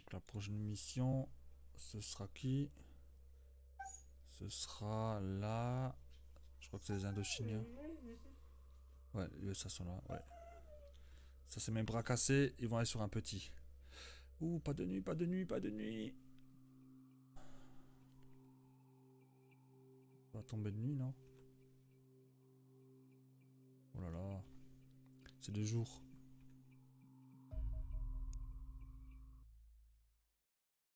Donc la prochaine mission, ce sera qui? Ce sera là. Je crois que c'est les Indochiniens. Ouais, les USA sont là, ouais. Ça c'est mes bras cassés, ils vont aller sur un petit. Ouh, pas de nuit, pas de nuit, pas de nuit. Ça va tomber de nuit, non? Oh là là. C'est de jour.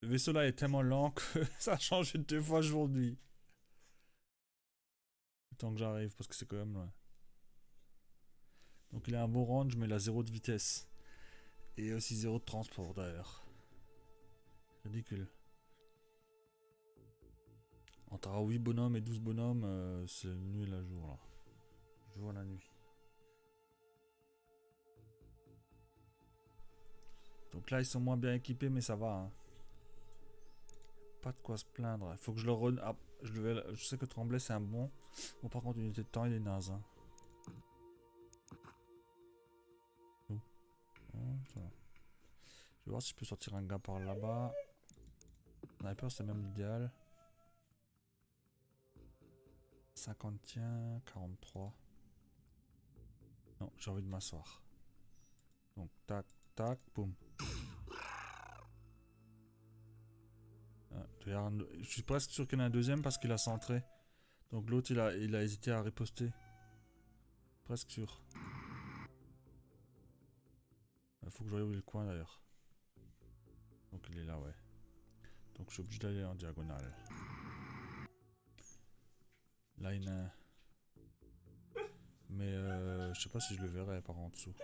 Le vaisseau là est tellement lent que ça a changé 2 fois aujourd'hui. Le temps que j'arrive, parce que c'est quand même loin. Donc il a un bon range, mais il a 0 de vitesse. Et aussi 0 de transport d'ailleurs. Ridicule. Entre 8 bonhommes et 12 bonhommes, c'est nuit et la jour là. Jour à la nuit. Donc là ils sont moins bien équipés, mais ça va. Hein. Pas de quoi se plaindre. Il faut que je le run. Ah, je sais que Tremblay c'est un bon. Bon, par contre, unité de temps il est naze. Hein. Oh, ça va. Je vais voir si je peux sortir un gars par là-bas. Sniper c'est même l'idéal. 50 tiens, 43. Non, j'ai envie de m'asseoir. Donc tac, tac, boum. Ah, je suis presque sûr qu'il y en a un deuxième parce qu'il a centré. Donc l'autre il a hésité à riposter. Presque sûr. Il faut que je voie où est le coin d'ailleurs. Donc il est là, ouais. Donc je suis obligé d'aller en diagonale. Là il y en a un. Mais je sais pas si je le verrai par en dessous.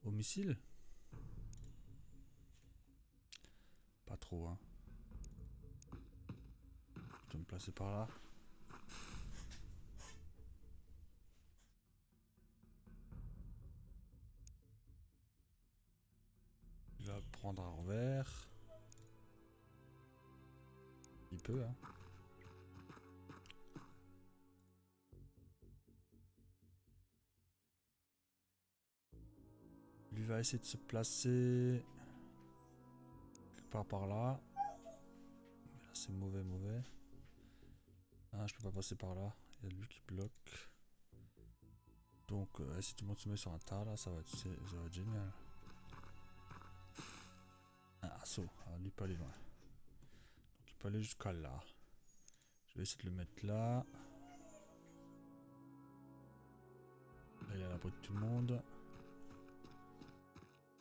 Au missile? Pas trop, hein. Je dois me placer par là. Il va prendre un revers. Il peut, hein. Lui va essayer de se placer quelque part par là. Mais là c'est mauvais, mauvais. Ah, je peux pas passer par là. Il y a lui qui bloque. Donc si tout le monde se met sur un tas là, ça va être génial. Un assaut. Ah, lui peut aller loin. Donc il peut aller jusqu'à là. Je vais essayer de le mettre là. Là il est à l'abri de tout le monde.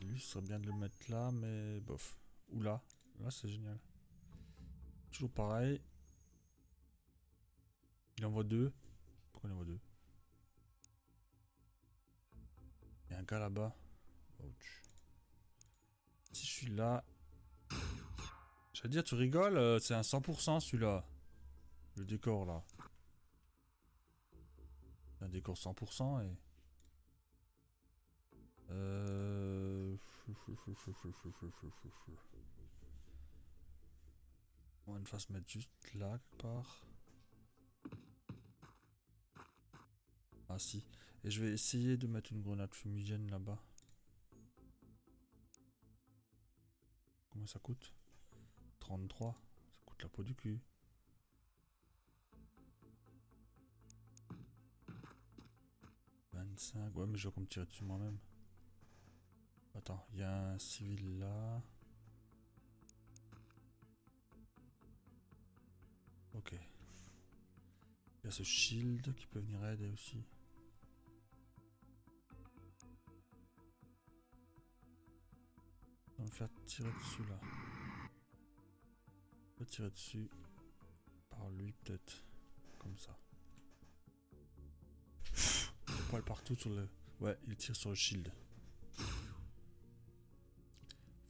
Lui, ce serait bien de le mettre là, mais bof. Ou là. Là, c'est génial. Toujours pareil. Il envoie 2. Pourquoi il envoie 2? Il y a un gars là-bas. Ouch. Si je suis là... J'allais dire, tu rigoles, c'est un 100% celui-là. Le décor là. C'est un décor 100% et... On va une fois se mettre juste là, quelque part. Ah si. Et je vais essayer de mettre une grenade fumigène là-bas. Combien ça coûte? 33. Ça coûte la peau du cul. Ouais, mais je vais comme tirer dessus moi-même. Attends, il y a un civil là. Ok. Il y a ce shield qui peut venir aider aussi. On va me faire tirer dessus là. On va tirer dessus. Par lui peut-être. Comme ça. Poil partout sur le... Ouais, il tire sur le shield.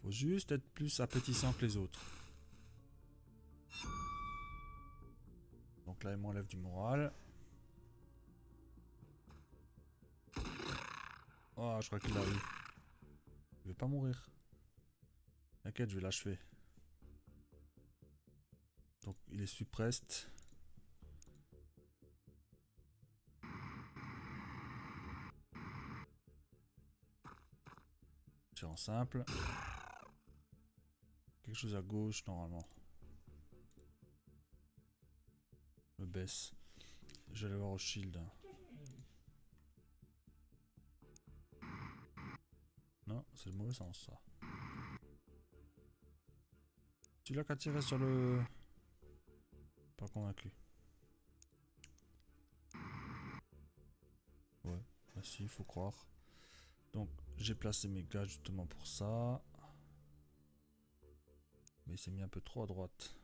Faut juste être plus appétissant que les autres. Donc là, il m'enlève du moral. Oh, je crois qu'il l'a eu. Il veut pas mourir. T'inquiète, je vais l'achever. Donc, il est suppressed. C'est en simple. Quelque chose à gauche normalement. Je me baisse. Je vais aller voir au shield. Non, c'est le mauvais sens ça. Celui-là qui a tiré sur le... Pas convaincu. Ouais, bah si, il faut croire. Donc, j'ai placé mes gars justement pour ça. Mais il s'est mis un peu trop à droite.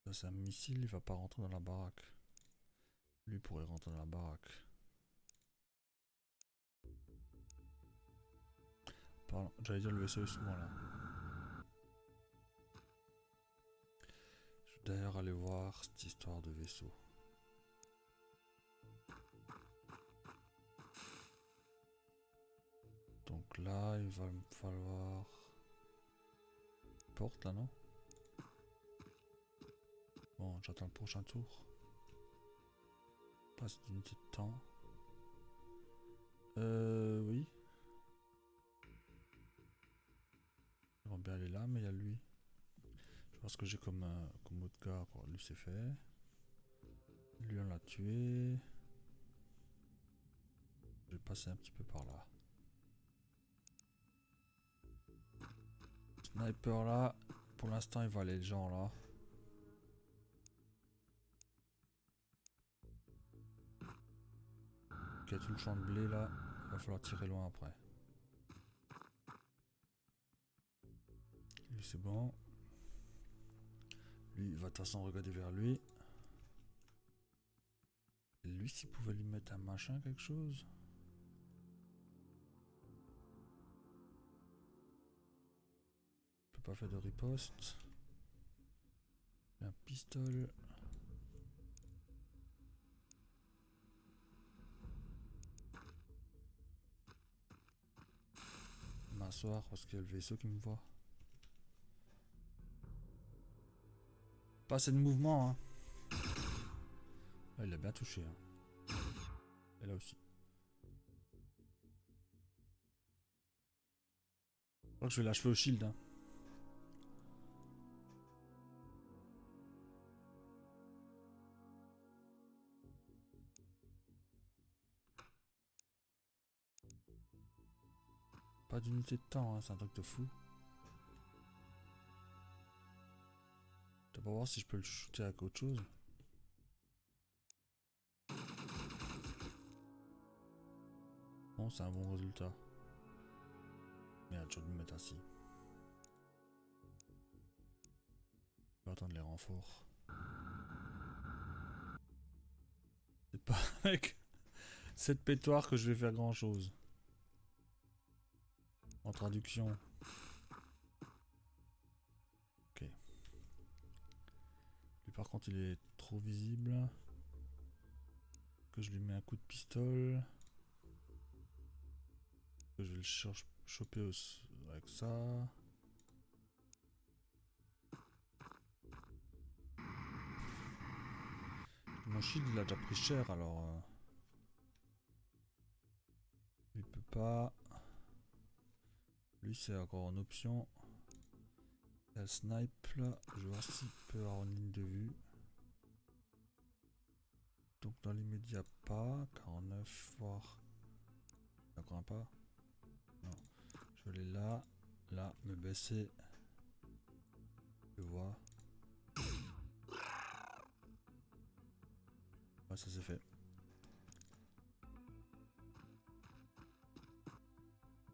Ça, c'est un missile, il va pas rentrer dans la baraque. Lui pourrait rentrer dans la baraque. Pardon, j'allais dire le vaisseau est souvent là. Je vais d'ailleurs aller voir cette histoire de vaisseau. Donc là, il va me falloir... Porte là, non? Bon, j'attends le prochain tour. Passe d'unité de temps. Oui. J'aimerais bien aller là, mais il y a lui. Je vois ce que j'ai comme autre gars. Quoi. Lui, c'est fait. Lui, on l'a tué. Je vais passer un petit peu par là. Sniper là. Pour l'instant, il va aller le genre là. Ok, tout le champ de blé là. Il va falloir tirer loin après. Lui, c'est bon. Lui, il va de toute façon regarder vers lui. Et lui, s'il pouvait lui mettre un machin, quelque chose. Il peut pas faire de riposte. Un pistolet. M'asseoir parce qu'il y a le vaisseau qui me voit. Pas assez de mouvement, hein. Ah, il a bien touché, hein. Et là aussi. Je crois que je vais l'achever au shield, hein. Pas d'unité de temps, hein. C'est un truc de fou. Je dois pas voir si je peux le shooter avec autre chose. Bon, c'est un bon résultat. Merde, j'aurais dû me mettre assis. Je vais attendre les renforts. C'est pas avec cette pétoire que je vais faire grand chose. En traduction. Ok. Lui par contre il est trop visible. Que je lui mets un coup de pistolet. Que je vais le choper avec ça. Mon shield il a déjà pris cher alors. Il peut pas. Lui c'est encore en option. Il y a le snipe là. Je vais voir s'il peut avoir une ligne de vue. Donc dans l'immédiat pas. 49 voire. Encore un pas. Non. Je vais aller là. Là, me baisser. Je vois. Ouais, ça c'est fait.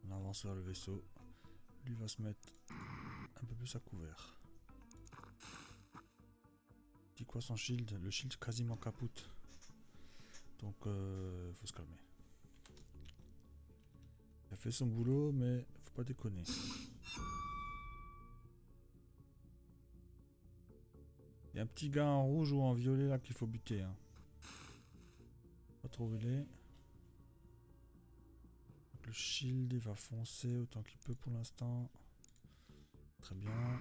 On avance vers le vaisseau. Lui va se mettre un peu plus à couvert. Dit quoi son shield? Le shield quasiment capote. Donc faut se calmer. Il a fait son boulot mais faut pas déconner. Il y a un petit gars en rouge ou en violet là qu'il faut buter. Hein. Pas trop où il est. Donc, le shield il va foncer autant qu'il peut pour l'instant. Très bien.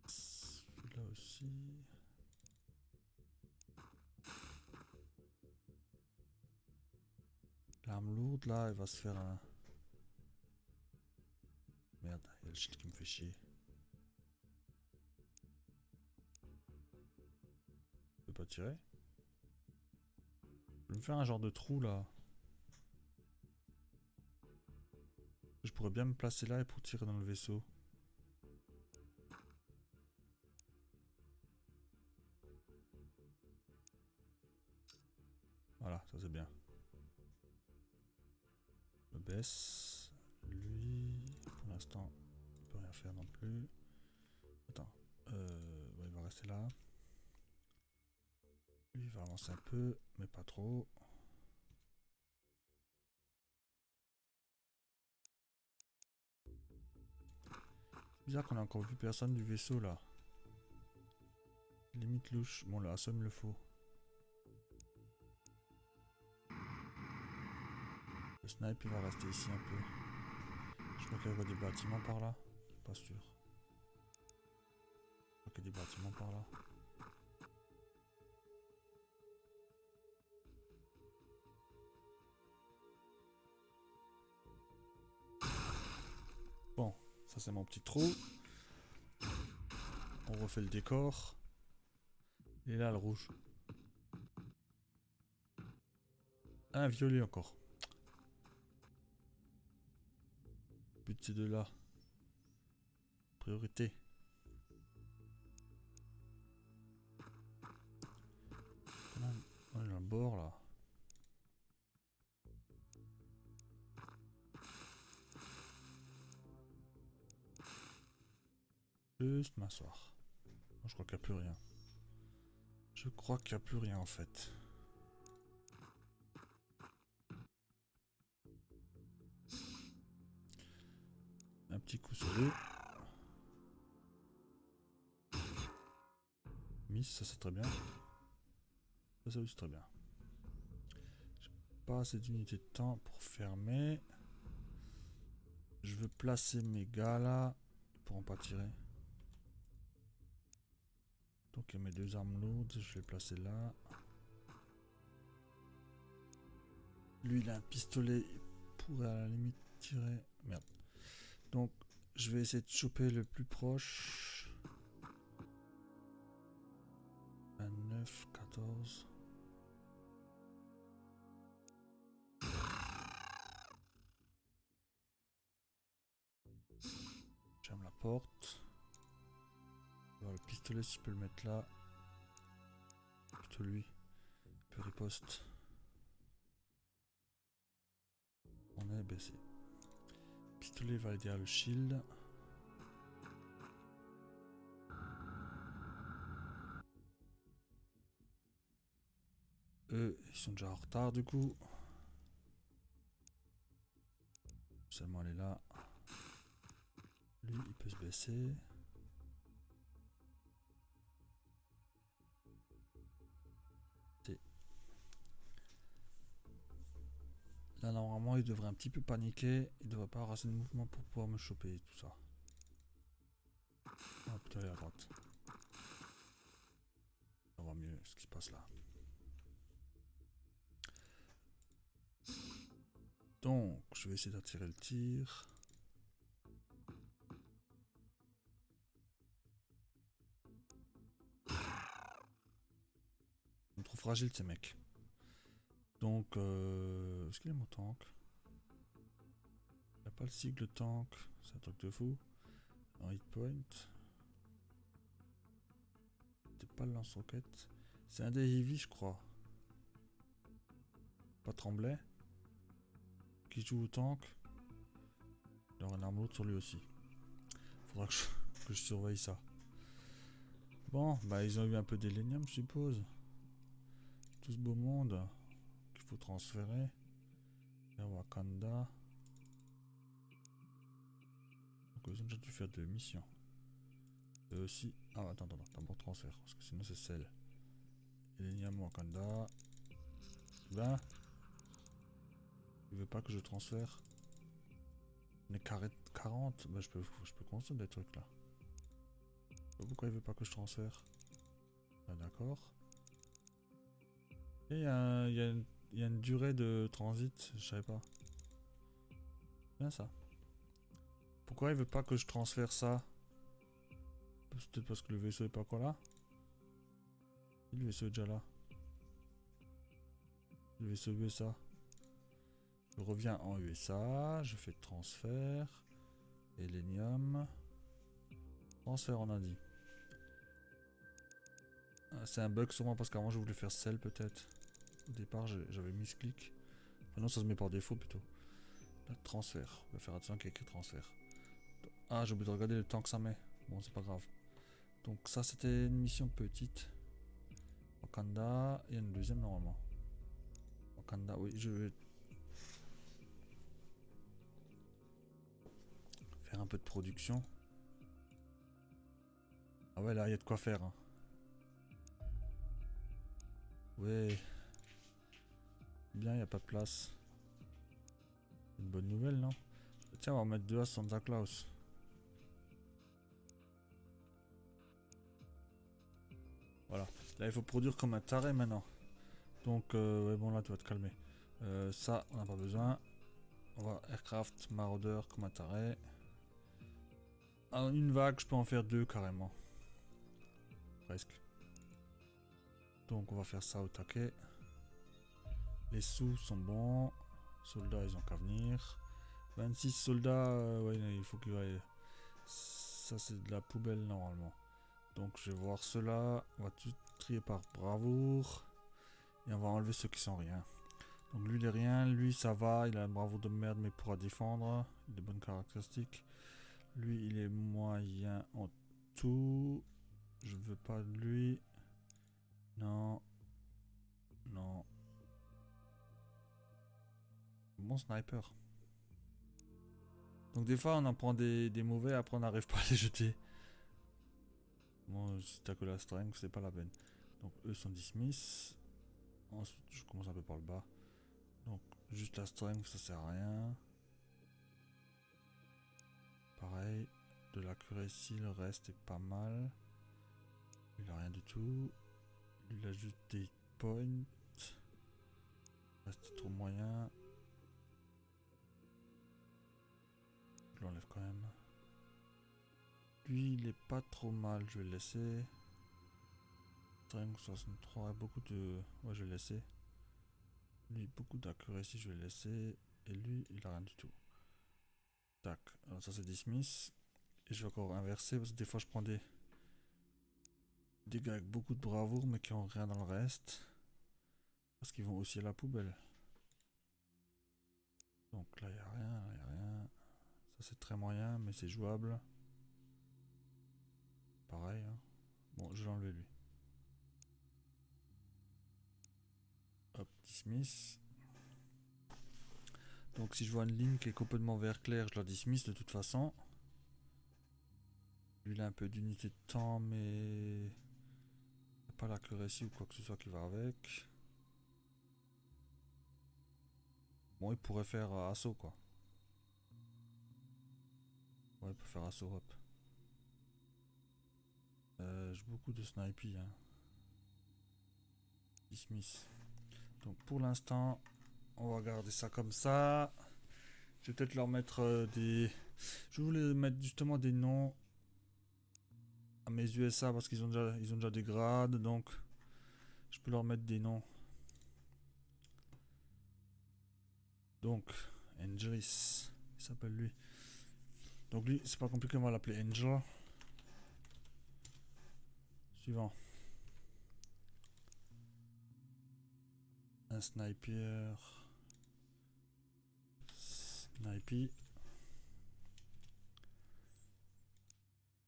Celui-là aussi. L'arme lourde là, elle va se faire un... Merde, il y a le shield qui me fait chier. Je peux pas tirer. Je vais me faire un genre de trou là. Je pourrais bien me placer là et pour tirer dans le vaisseau. Voilà, ça c'est bien. Je me baisse. Lui, pour l'instant, il peut rien faire non plus. Attends, il va rester là. Lui, il va avancer un peu, mais pas trop. C'est bizarre qu'on a encore vu personne du vaisseau là. Limite louche. Bon, là, ça me le faut. Le snipe, il va rester ici un peu. Je crois qu'il y a des bâtiments par là. Pas sûr. Je crois qu'il y a des bâtiments par là. Bon, ça c'est mon petit trou. On refait le décor. Et là, le rouge. Un violet encore. But de ces deux-là. Priorité. On est dans le bord là. Juste m'asseoir. Je crois qu'il n'y a plus rien. Je crois qu'il n'y a plus rien en fait. Un petit coup sur lui. Miss, ça c'est très bien. Ça aussi très bien. J'ai pas assez d'unités de temps pour fermer. Je veux placer mes gars là. Ils pourront pas tirer. Donc il y a mes deux armes lourdes. Je vais les placer là. Lui il a un pistolet. Il pourrait à la limite tirer. Merde. Donc je vais essayer de choper le plus proche. Un 9, 14. J'aime la porte. Le pistolet, si je peux le mettre là. Plutôt lui. Il peut riposte. On est baissé. Pistolet va aider à le shield. Eux, ils sont déjà en retard du coup. Seulement aller là. Lui, il peut se baisser. Là, normalement, il devrait un petit peu paniquer. Il devrait pas avoir assez de mouvement pour pouvoir me choper tout ça. Ah putain, il est à droite. On va mieux ce qui se passe là. Donc, je vais essayer d'attirer le tir. Ils sont trop fragiles ces mecs. Donc, est-ce qu'il est mon tank? Il n'y a pas le sigle tank. C'est un truc de fou. En hit point. C'est pas le lance-roquette. C'est un des heavy, je crois. Pas Tremblay. Qui joue au tank. Il aura une arme lourde sur lui aussi. Faudra que je surveille ça. Bon, bah ils ont eu un peu d'hélénium, je suppose. Tout ce beau monde qu'il faut transférer. Et Wakanda. Donc ils ont déjà dû faire deux missions. Eux aussi. Ah attends, d'abord transfert. Parce que sinon c'est celle. Hélénium Wakanda. Ben. Il veut pas que je transfère. On est 40. Bah je peux construire des trucs là. Pourquoi il veut pas que je transfère? Ah, d'accord. Et il y a il y a une durée de transit, je savais pas. Bien ça. Pourquoi il veut pas que je transfère ça? Peut-être parce que le vaisseau est pas encore là. Le vaisseau est déjà là. Le vaisseau USA. Je reviens en USA, je fais transfert. Hélénium. Transfert on a dit. C'est un bug sûrement parce qu'avant je voulais faire cell peut-être. Au départ j'avais mis ce clic. Enfin non ça se met par défaut plutôt. Là, transfert. On va faire attention qu'il y ait écrit transfert. Ah j'ai oublié de regarder le temps que ça met. Bon c'est pas grave. Donc ça c'était une mission petite. Wakanda. Il y a une deuxième normalement. Wakanda, oui je vais faire un peu de production. Ah ouais là il y a de quoi faire. Hein. Ouais. Bien il n'y a pas de place. Une bonne nouvelle non? Tiens on va en mettre deux à Santa Claus. Voilà. Là il faut produire comme un taré maintenant. Donc ouais bon là tu vas te calmer. Ça on n'a pas besoin. On va aircraft marauder comme un taré. En une vague je peux en faire deux carrément. Presque. Donc on va faire ça au taquet. Les sous sont bons. Soldats ils ont qu'à venir. 26 soldats, ouais il faut qu'ils aillent. Ça c'est de la poubelle normalement. Donc je vais voir ceux-là. On va tout trier par bravoure. Et on va enlever ceux qui sont rien. Donc lui il est rien, lui ça va, il a une bravoure de merde mais il pourra défendre. Il a de bonnes caractéristiques. Lui il est moyen en tout. Je veux pas de lui. Non. Non. Bon sniper. Donc des fois on en prend des mauvais, après on n'arrive pas à les jeter. Bon si t'as que la strength c'est pas la peine. Donc eux sont dismiss. Ensuite je commence un peu par le bas. Donc juste la strength ça sert à rien. Pareil. De l'accuracy le reste est pas mal. Il a rien du tout. Il a juste des points. Reste trop moyen. Je l'enlève quand même. Lui il est pas trop mal, je vais le laisser. Strength 63, beaucoup de... Ouais je vais le laisser. Lui beaucoup d'accuracy, je vais le laisser. Et lui il a rien du tout. Tac, alors ça c'est dismiss. Et je vais encore inverser parce que des fois je prends des gars avec beaucoup de bravoure mais qui ont rien dans le reste. Parce qu'ils vont aussi à la poubelle. Donc là il n'y a rien, là il n'y a rien. Ça c'est très moyen mais c'est jouable. Pareil. Hein. Bon je vais l'enlever lui. Hop, dismiss. Donc si je vois une ligne qui est complètement vert clair, je la dismiss de toute façon. Lui il a un peu d'unité de temps mais... pas l'accuracy ou quoi que ce soit qui va avec. Bon il pourrait faire assaut quoi. Ouais il peut faire assaut hop. J'ai beaucoup de snipey hein. Dismiss. Donc pour l'instant, on va garder ça comme ça. Je vais peut-être leur mettre des... Je voulais mettre justement des noms à mes USA parce qu'ils ont déjà des grades, donc je peux leur mettre des noms. Donc, Angelis, il s'appelle lui. Donc lui, c'est pas compliqué, on va l'appeler Angel. Suivant. Un sniper. Snipey.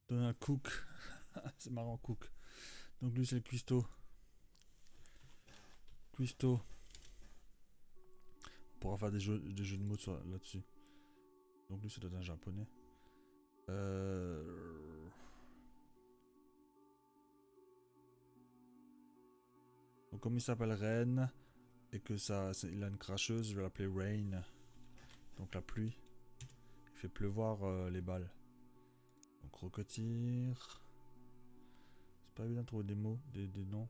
Donald Cook. C'est marrant, Cook. Donc lui, c'est le cuistot. Cuistot. On pourra faire des jeux de mots là-dessus. Donc lui, ça doit être un japonais. Donc comme il s'appelle Ren et que il a une cracheuse, je vais l'appeler Rain. Donc la pluie. Il fait pleuvoir les balles. Donc Rocketeer. C'est pas évident de trouver des mots, des noms.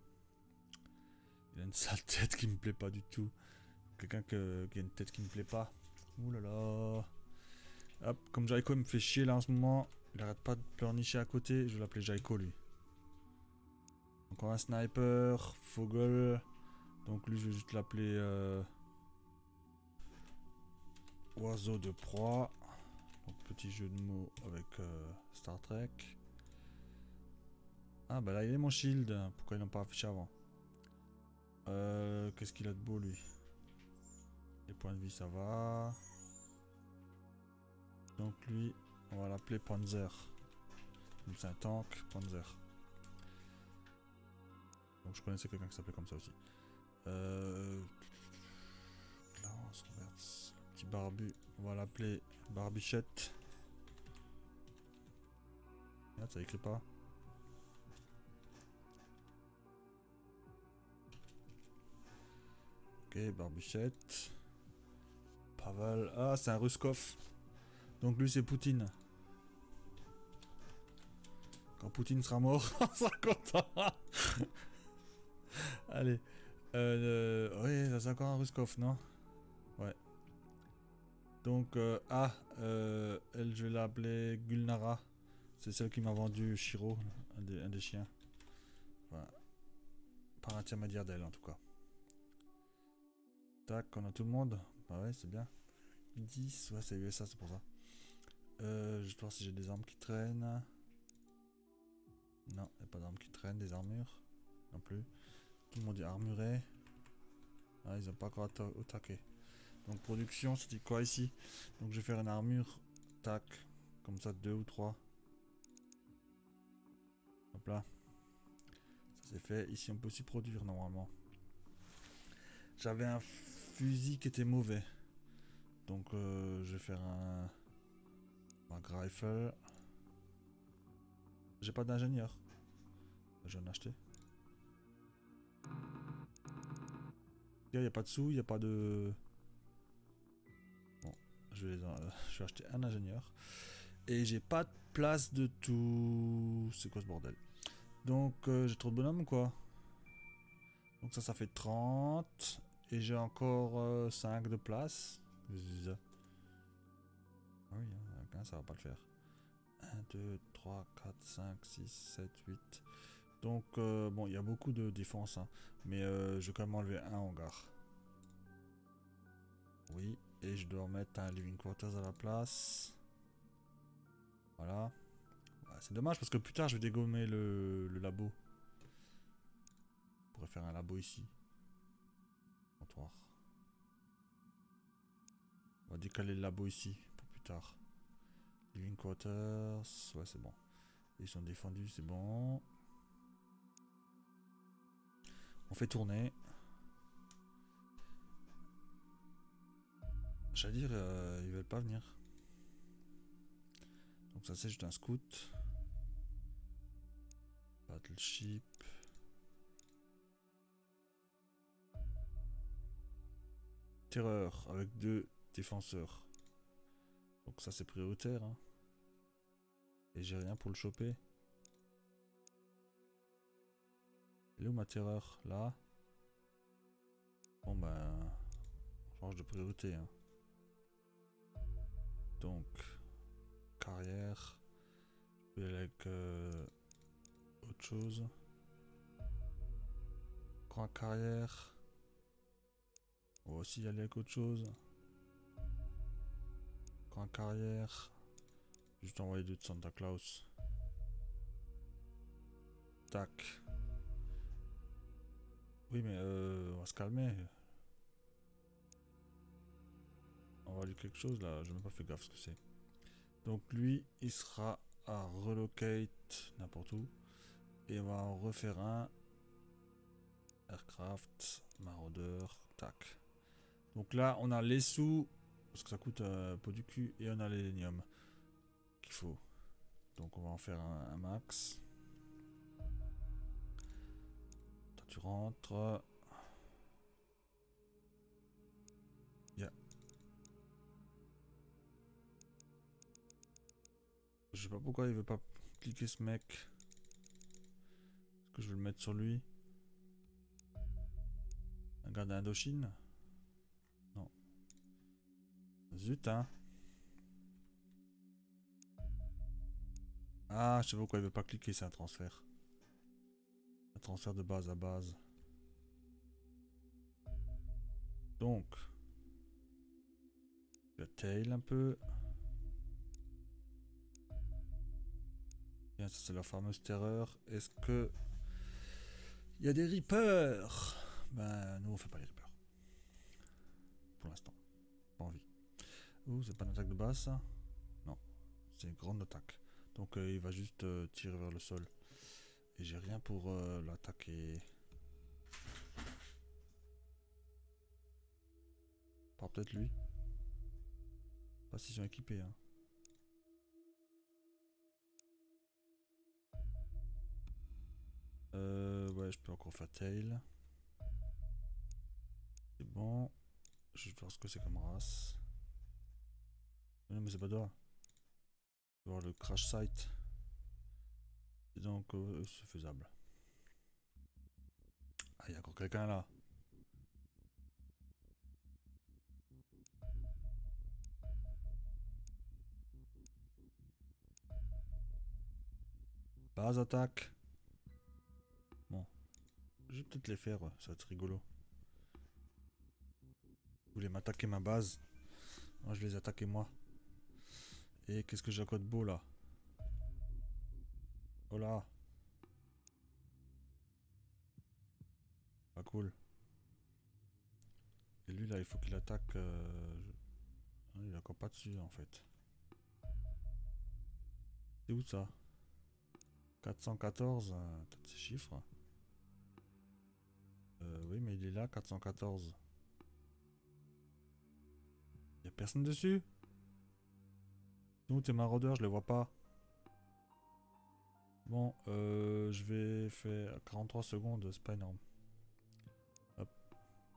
Il a une sale tête qui me plaît pas du tout. Quelqu'un qui a une tête qui me plaît pas. Ouh là là. Hop, comme Jaiko me fait chier là en ce moment, il arrête pas de pleurnicher à côté, je vais l'appeler Jaiko lui. Encore un sniper, Fogel. Donc lui je vais juste l'appeler Oiseau de proie. Donc petit jeu de mots avec Star Trek. Ah bah là il est mon shield, pourquoi ils l'ont pas affiché avant? Qu'est-ce qu'il a de beau lui? Les points de vie ça va. Donc lui, on va l'appeler Panzer. Donc c'est un tank, Panzer. Donc je connaissais quelqu'un qui s'appelait comme ça aussi. Là on se renverse. Le petit barbu, on va l'appeler Barbichette. Merde, ça écrit pas. Ok, Barbichette. Pavel. Ah, c'est un Ruskov. Donc lui c'est Poutine. Quand Poutine sera mort, on sera content. Allez. Oui, ça c'est encore un Ruskov, non? Ouais. Donc, elle, je vais l'appeler Gulnara. C'est celle qui m'a vendu Shiro, un des chiens. Voilà. Par intermédiaire d'elle, en tout cas. Tac, on a tout le monde. Bah ouais, c'est bien. 10, ouais, c'est USA, c'est pour ça. Je vais voir si j'ai des armes qui traînent. Non, il n'y a pas d'armes qui traînent, des armures. Non plus. Tout le monde est armuré. Ah, ils n'ont pas encore attaqué. Donc production, c'est quoi ici? Donc je vais faire une armure. Tac. Comme ça, 2 ou 3. Hop là. Ça c'est fait. Ici on peut aussi produire normalement. J'avais un fusil qui était mauvais. Donc je vais faire un rifle. J'ai pas d'ingénieur. Je vais en acheter. Il n'y a pas de sous, il n'y a pas de... Bon, je vais acheter un ingénieur. Et j'ai pas de place de tout. C'est quoi ce bordel? Donc j'ai trop de bonhommes ou quoi? Donc ça fait 30. Et j'ai encore 5 de place. Ah oui, hein, ça va pas le faire. 1, 2, 3, 4, 5, 6, 7, 8. Donc bon, il y a beaucoup de défense. Hein, mais je vais quand même enlever un hangar. Oui, et je dois remettre un living quarters à la place. Voilà. Ouais, c'est dommage parce que plus tard je vais dégommer le labo. Je pourrais faire un labo ici. Comptoir. On va décaler le labo ici pour plus tard. Living quarters. Ouais, c'est bon. Ils sont défendus, c'est bon. On fait tourner. J'allais dire, ils veulent pas venir. Donc ça c'est juste un scout. Battleship. Terreur avec 2 défenseurs. Donc ça c'est prioritaire. Hein. Et j'ai rien pour le choper. Elle est où ma terreur? Là. Bon ben... on change de priorité. Hein. Donc... carrière. Je vais aller avec... autre chose. Grand carrière. On va aussi y aller avec autre chose. Grand carrière. Juste envoyer 2 de Santa Claus. Tac. Oui mais on va se calmer. On va lui quelque chose là, j'ai même pas fait gaffe ce que c'est. Donc lui, il sera à relocate n'importe où. Et on va en refaire un. Aircraft, maraudeur, tac. Donc là, on a les sous, parce que ça coûte un peu du cul, et on a l'hélénium qu'il faut. Donc on va en faire un max. Toi tu rentres. Yeah. Je sais pas pourquoi il veut pas cliquer ce mec. Est-ce que je vais le mettre sur lui? Un gars d'Indochine. Zut, hein. Ah, je sais pas pourquoi il veut pas cliquer, c'est un transfert. Un transfert de base à base. Donc, je tail un peu. Bien, ça c'est la fameuse terreur. Est-ce que il y a des Reapers? Ben, nous on fait pas les Reapers. Pour l'instant. Pas envie. Ouh, c'est pas une attaque de base ça? Non, c'est une grande attaque. Donc il va juste tirer vers le sol. Et j'ai rien pour l'attaquer. Par peut-être lui. Pas s'ils sont équipés, hein. Ouais, je peux encore faire tail. C'est bon. Je vais voir ce que c'est comme race. Non, mais c'est pas toi. Je vais voir le crash site. Et donc, c'est faisable. Ah, il y a encore quelqu'un là. Base attaque. Bon. Je vais peut-être les faire, ouais. Ça va être rigolo. Vous voulez m'attaquer ma base? Moi, je vais les attaquer moi. Et qu'est-ce que j'ai encore de beau là? Oh là. Pas cool. Et lui là, il faut qu'il attaque. Il est encore pas dessus en fait. C'est où ça? 414, peut-être ces chiffres. Oui, mais il est là, 414. Y a personne dessus? Où tes maraudeurs, je les vois pas. Bon, je vais faire 43 secondes, c'est pas énorme. Hop,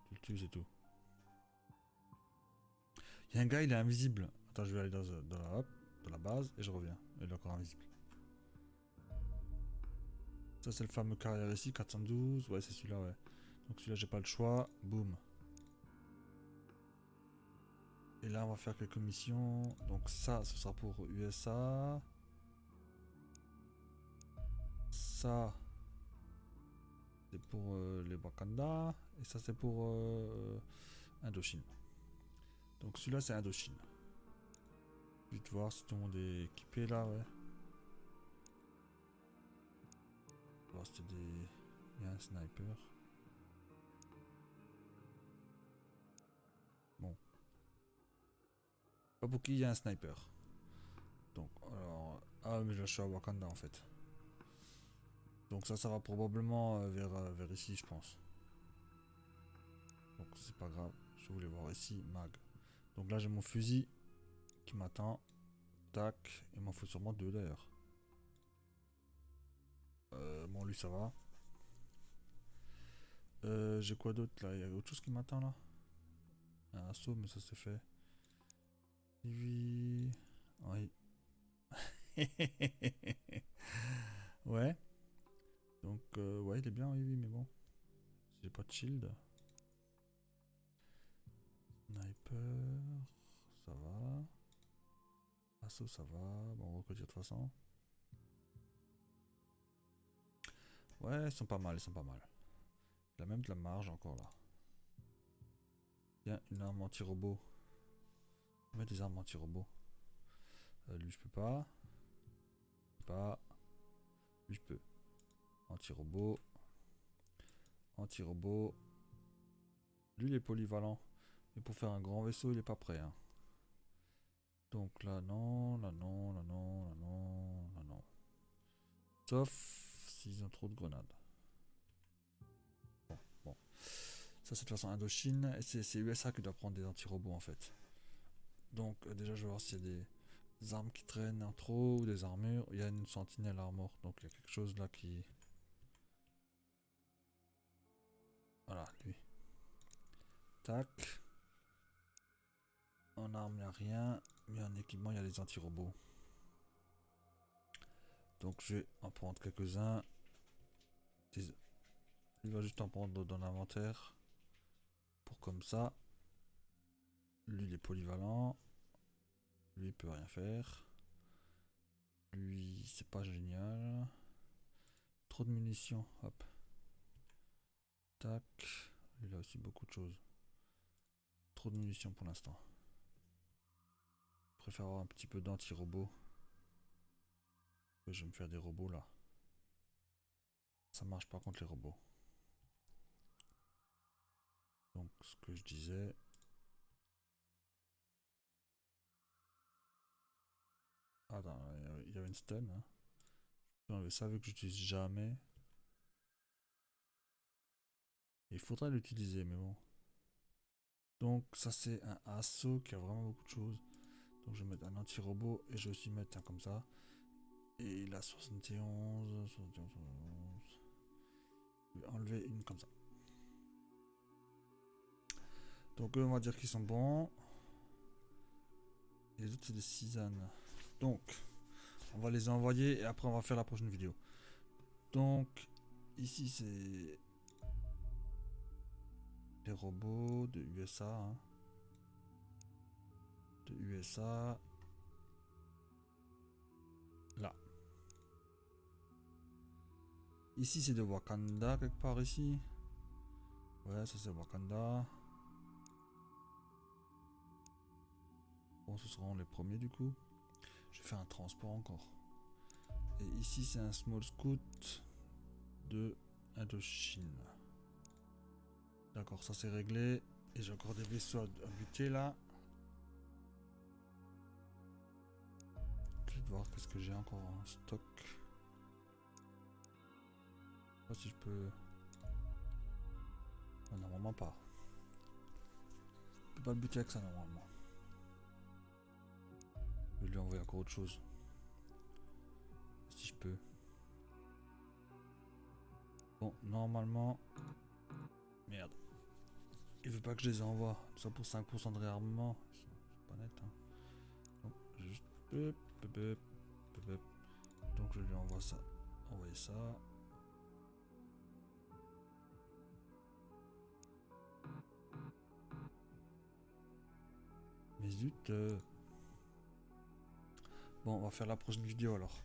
tu le tues, c'est tout. Il y a un gars, il est invisible. Attends, je vais aller dans la base et je reviens. Il est encore invisible. Ça, c'est le fameux carrière ici, 412. Ouais, c'est celui-là, ouais. Donc celui-là, j'ai pas le choix. Boum. Et là, on va faire quelques missions. Donc ça, ce sera pour USA. Ça, c'est pour les Wakanda. Et ça, c'est pour Indochine. Donc celui-là, c'est Indochine. Vite voir si tout le monde est équipé là, ouais. Voir si il y a un sniper. Bon. Pas pour qui il y a un sniper. Donc, alors. Ah, mais là, je suis à Wakanda en fait. Donc, ça va probablement vers ici, je pense. Donc, c'est pas grave. Je voulais voir ici, mag. Donc là, j'ai mon fusil qui m'attend. Tac. Il m'en faut sûrement deux d'ailleurs. Bon, lui, ça va. J'ai quoi d'autre là? Il y a autre chose qui m'attend là? Un assaut, mais ça c'est fait. Oui. Oui. Ouais. Donc, ouais, il est bien, oui, oui, mais bon. J'ai pas de shield. Sniper. Ça va. Assaut, ça va. Bon, on va recruter de toute façon. Ouais, ils sont pas mal, ils sont pas mal. Il a même de la marge encore là. Tiens, une arme anti-robot. On met des armes anti-robot. Lui, je peux pas. Pas. Lui, je peux. Anti-robot. Anti-robot. Lui, il est polyvalent. Mais pour faire un grand vaisseau, il est pas prêt. Hein. Donc là, non. Là, non. Là, non. Là, non. Là, non. Sauf s'ils ont trop de grenades. Bon, bon. Ça, c'est de toute façon Indochine. Et c'est USA qui doit prendre des anti-robots en fait. Donc, déjà, je vais voir s'il y a des armes qui traînent en trop ou des armures. Il y a une sentinelle armor. Donc, il y a quelque chose là qui. Voilà, lui. Tac. En arme, il n'y a rien. Mais en équipement, il y a des anti-robots. Donc, je vais en prendre quelques-uns. Lui va juste en prendre dans l'inventaire. Pour comme ça. Lui, il est polyvalent. Lui, il peut rien faire. Lui, c'est pas génial. Trop de munitions, hop. Tac. Il a aussi beaucoup de choses. Trop de munitions pour l'instant. Je préfère avoir un petit peu d'anti-robot. Je vais me faire des robots là. Ça marche pas contre les robots. Donc ce que je disais. Attends, il y avait une stun. Hein. Je peux enlever ça vu que j'utilise jamais. Il faudrait l'utiliser, mais bon. Donc ça c'est un assaut qui a vraiment beaucoup de choses. Donc je vais mettre un anti-robot et je vais aussi mettre un comme ça. Et il a 71, 71, 71. Je vais enlever une comme ça. Donc eux on va dire qu'ils sont bons. Et les autres c'est des Cisanes. Donc on va les envoyer et après on va faire la prochaine vidéo. Donc ici c'est les robots de USA. Hein. De USA. Là. Ici c'est de Wakanda quelque part ici. Ouais ça c'est Wakanda. Bon ce seront les premiers du coup. Je vais faire un transport encore. Et ici c'est un small scout de Indochine. D'accord, ça c'est réglé. Et j'ai encore des vaisseaux à buter là. Je vais voir qu'est-ce que j'ai encore en stock. Je sais pas si je peux. Oh, normalement pas. Je peux pas le buter avec ça normalement. Je vais lui envoyer encore autre chose. Si je peux. Bon, normalement. Merde. Il veut pas que je les envoie. Tout ça pour 5% de réarmement. C'est pas net. Hein. Donc, juste. Donc je lui envoie ça. Envoyer ça. Mais zut. Bon, on va faire la prochaine vidéo alors.